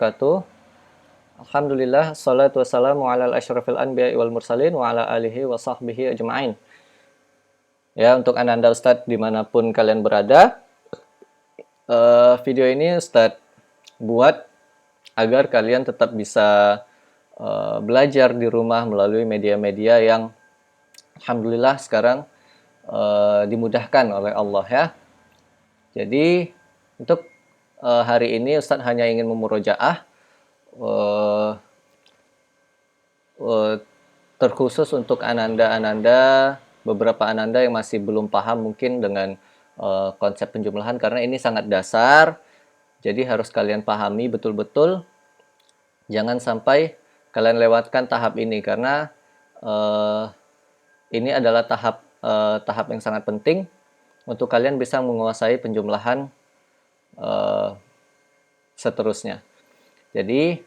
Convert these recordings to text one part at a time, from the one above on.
wabarakatuh. Alhamdulillah, salatu wassalamu ala asyrafil anbiya wal mursalin wa ala alihi wa sahbihi ajma'in. Ya, untuk Ananda Ustadz dimanapun kalian berada, video ini Ustadz buat agar kalian tetap bisa belajar di rumah melalui media-media yang Alhamdulillah sekarang dimudahkan oleh Allah ya. Jadi untuk hari ini Ustadz hanya ingin memurojaah terkhusus untuk Ananda, beberapa Ananda yang masih belum paham mungkin dengan konsep penjumlahan, karena ini sangat dasar, jadi harus kalian pahami betul-betul. Jangan sampai kalian lewatkan tahap ini, karena ini adalah tahap yang sangat penting untuk kalian bisa menguasai penjumlahan seterusnya. Jadi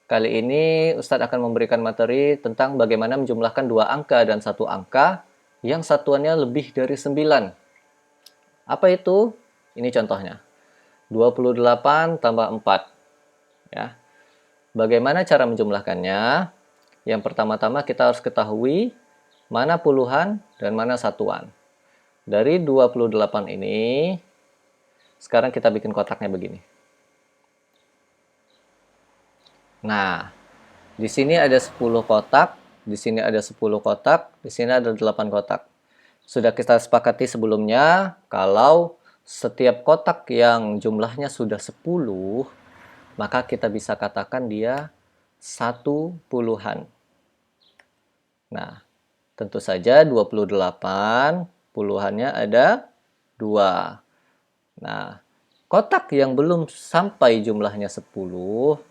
kali ini Ustadz akan memberikan materi tentang bagaimana menjumlahkan dua angka dan satu angka yang satuannya lebih dari 9. Apa itu? Ini contohnya. 28 tambah 4. Ya. Bagaimana cara menjumlahkannya? Yang pertama-tama kita harus ketahui mana puluhan dan mana satuan. Dari 28 ini, sekarang kita bikin kotaknya begini. Nah, di sini ada 10 kotak, di sini ada 10 kotak, di sini ada 8 kotak. Sudah kita sepakati sebelumnya, kalau setiap kotak yang jumlahnya sudah 10, maka kita bisa katakan dia satu puluhan. Nah, tentu saja 28, puluhannya ada 2. Nah, kotak yang belum sampai jumlahnya 10,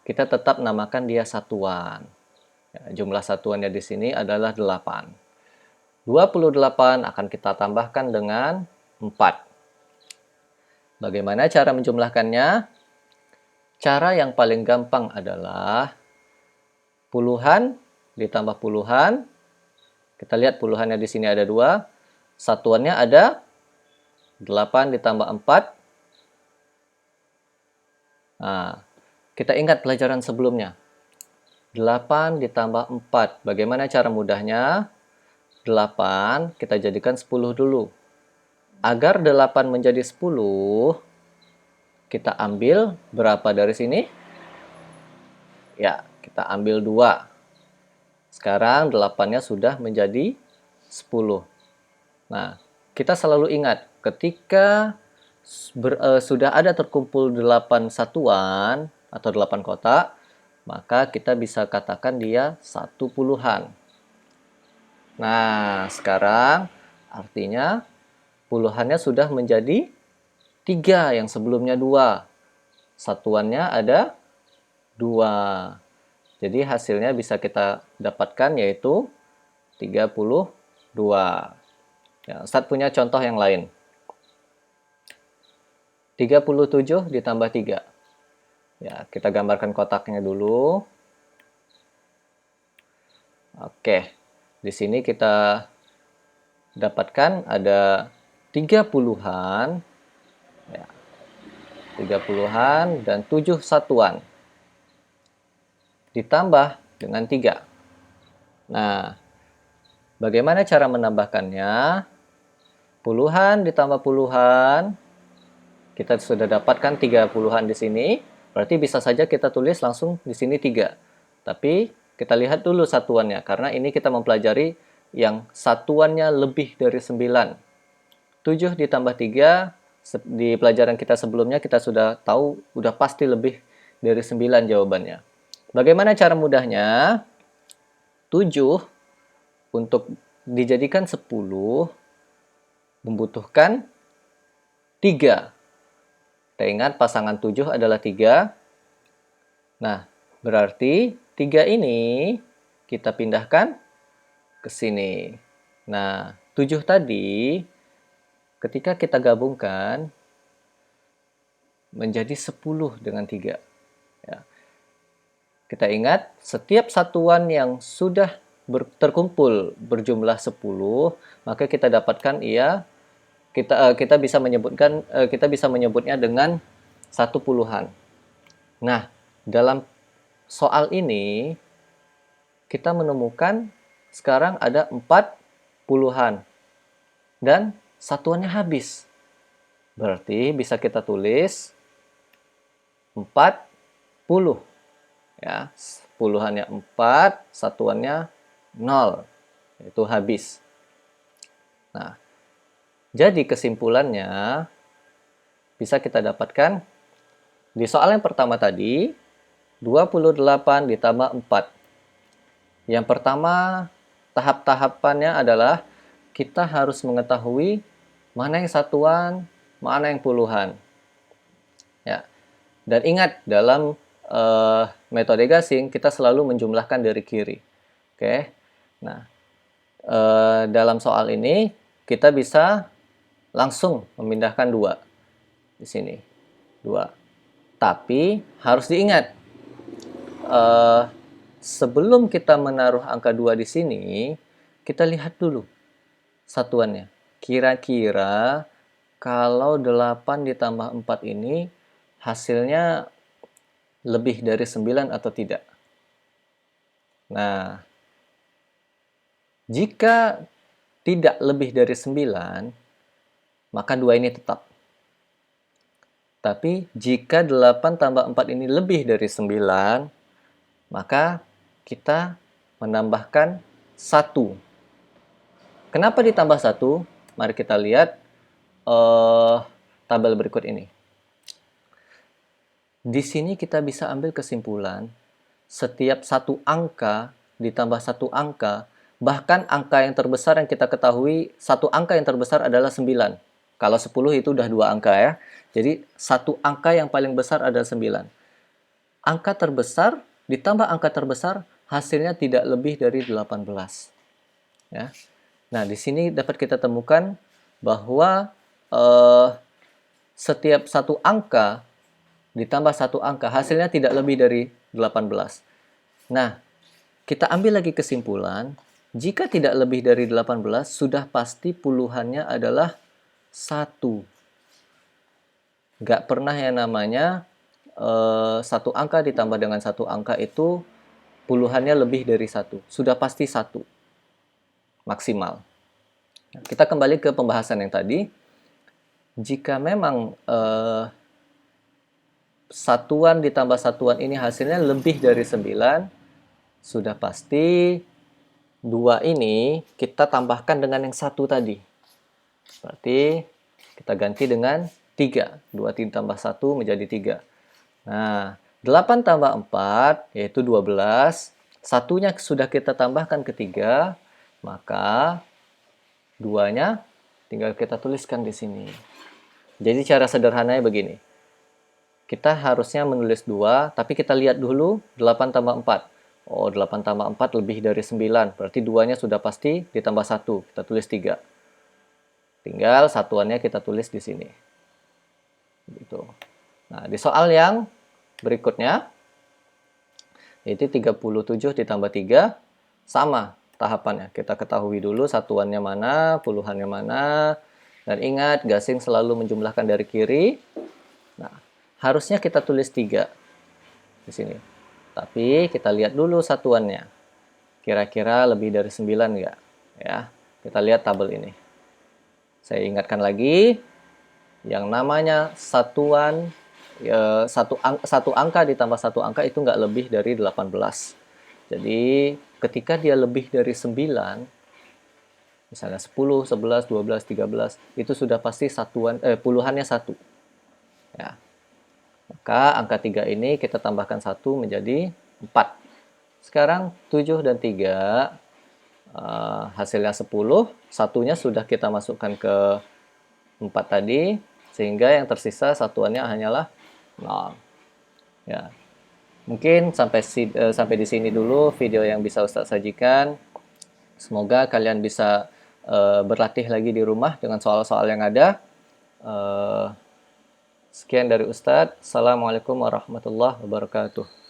kita tetap namakan dia satuan. Ya, jumlah satuannya di sini adalah 8. 28 akan kita tambahkan dengan 4. Bagaimana cara menjumlahkannya? Cara yang paling gampang adalah puluhan ditambah puluhan. Kita lihat puluhannya di sini ada 2. Satuannya ada 8 ditambah 4. Nah, kita ingat pelajaran sebelumnya. 8 ditambah 4. Bagaimana cara mudahnya? 8 kita jadikan 10 dulu. Agar 8 menjadi 10, kita ambil berapa dari sini? Ya, kita ambil 2. Sekarang 8-nya sudah menjadi 10. Nah, kita selalu ingat, ketika sudah ada terkumpul 8 satuan atau 8 kotak, maka kita bisa katakan dia satu puluhan. Nah, sekarang artinya puluhannya sudah menjadi 3 yang sebelumnya 2. Satuannya ada 2. Jadi hasilnya bisa kita dapatkan yaitu 32. Ya, Ustadz punya contoh yang lain. 37 ditambah 3. Ya, kita gambarkan kotaknya dulu. Oke. Di sini kita dapatkan ada 3 puluhan, ya, 3 puluhan dan 7 satuan. Ditambah dengan 3. Nah, bagaimana cara menambahkannya? Puluhan ditambah puluhan. Kita sudah dapatkan 3 puluhan di sini. Berarti bisa saja kita tulis langsung di sini 3. Tapi kita lihat dulu satuannya, karena ini kita mempelajari yang satuannya lebih dari 9. 7 ditambah 3, di pelajaran kita sebelumnya kita sudah tahu, udah pasti lebih dari 9 jawabannya. Bagaimana cara mudahnya? 7 untuk dijadikan 10 membutuhkan 3. Kita ingat pasangan 7 adalah 3. Nah, berarti 3 ini kita pindahkan ke sini. Nah, 7 tadi ketika kita gabungkan menjadi 10 dengan 3. Ya. Kita ingat, setiap satuan yang sudah terkumpul berjumlah 10, maka kita dapatkan kita bisa menyebutnya dengan satu puluhan. Nah, dalam soal ini kita menemukan sekarang ada 4 puluhan dan satuannya habis. Berarti bisa kita tulis 40. Ya, puluhannya 4, satuannya 0. Itu habis. Nah, jadi kesimpulannya bisa kita dapatkan di soal yang pertama tadi 28 ditambah 4. Yang pertama, tahap-tahapannya adalah kita harus mengetahui mana yang satuan, mana yang puluhan. Ya. Dan ingat, dalam metode gasing kita selalu menjumlahkan dari kiri. Oke. Nah, dalam soal ini kita bisa langsung memindahkan 2 di sini. 2. Tapi harus diingat, sebelum kita menaruh angka 2 di sini, kita lihat dulu satuannya. Kira-kira kalau 8 ditambah 4 ini hasilnya lebih dari 9 atau tidak. Nah, jika tidak lebih dari 9, maka 2 ini tetap. Tapi jika 8 tambah 4 ini lebih dari 9, maka kita menambahkan 1. Kenapa ditambah 1? Mari kita lihat tabel berikut ini. Di sini kita bisa ambil kesimpulan, setiap satu angka ditambah satu angka, bahkan angka yang terbesar yang kita ketahui, satu angka yang terbesar adalah 9. Kalau 10 itu udah 2 angka ya. Jadi satu angka yang paling besar adalah 9. Angka terbesar ditambah angka terbesar hasilnya tidak lebih dari 18. Ya. Nah, di sini dapat kita temukan bahwa setiap satu angka ditambah satu angka hasilnya tidak lebih dari 18. Nah, kita ambil lagi kesimpulan, jika tidak lebih dari 18 sudah pasti puluhannya adalah 1. Nggak pernah yang namanya satu angka ditambah dengan satu angka itu puluhannya lebih dari 1. Sudah pasti 1 maksimal. Nah, kita kembali ke pembahasan yang tadi. Jika memang satuan ditambah satuan ini hasilnya lebih dari 9, sudah pasti 2 ini kita tambahkan dengan yang 1 tadi. Berarti kita ganti dengan 3. 2 ditambah 1 menjadi 3. Nah, 8 tambah 4 yaitu 12. Satunya sudah kita tambahkan ke 3, maka 2-nya tinggal kita tuliskan di sini. Jadi cara sederhananya begini. Kita harusnya menulis 2, tapi kita lihat dulu 8 tambah 4. Oh, 8 tambah 4 lebih dari 9. Berarti 2-nya sudah pasti ditambah 1. Kita tulis 3. Tinggal satuannya kita tulis di sini. Gitu. Nah, di soal yang berikutnya, yaitu 37 ditambah 3, sama tahapannya. Kita ketahui dulu satuannya mana, puluhannya mana. Dan ingat, gasing selalu menjumlahkan dari kiri. Nah, harusnya kita tulis 3 di sini. Tapi kita lihat dulu satuannya. Kira-kira lebih dari 9 nggak? Ya, kita lihat tabel ini. Saya ingatkan lagi, yang namanya satuan, satu angka ditambah satu angka itu nggak lebih dari 18. Jadi, ketika dia lebih dari 9, misalnya 10, 11, 12, 13, itu sudah pasti puluhannya 1. Ya. Maka angka 3 ini kita tambahkan 1 menjadi 4. Sekarang 7 dan 3, hasilnya 10. Satunya sudah kita masukkan ke 4 tadi, sehingga yang tersisa satuannya hanyalah 0. Ya. Mungkin sampai di sini dulu video yang bisa Ustadz sajikan. Semoga kalian bisa berlatih lagi di rumah dengan soal-soal yang ada. Sekian dari Ustadz. Assalamualaikum warahmatullahi wabarakatuh.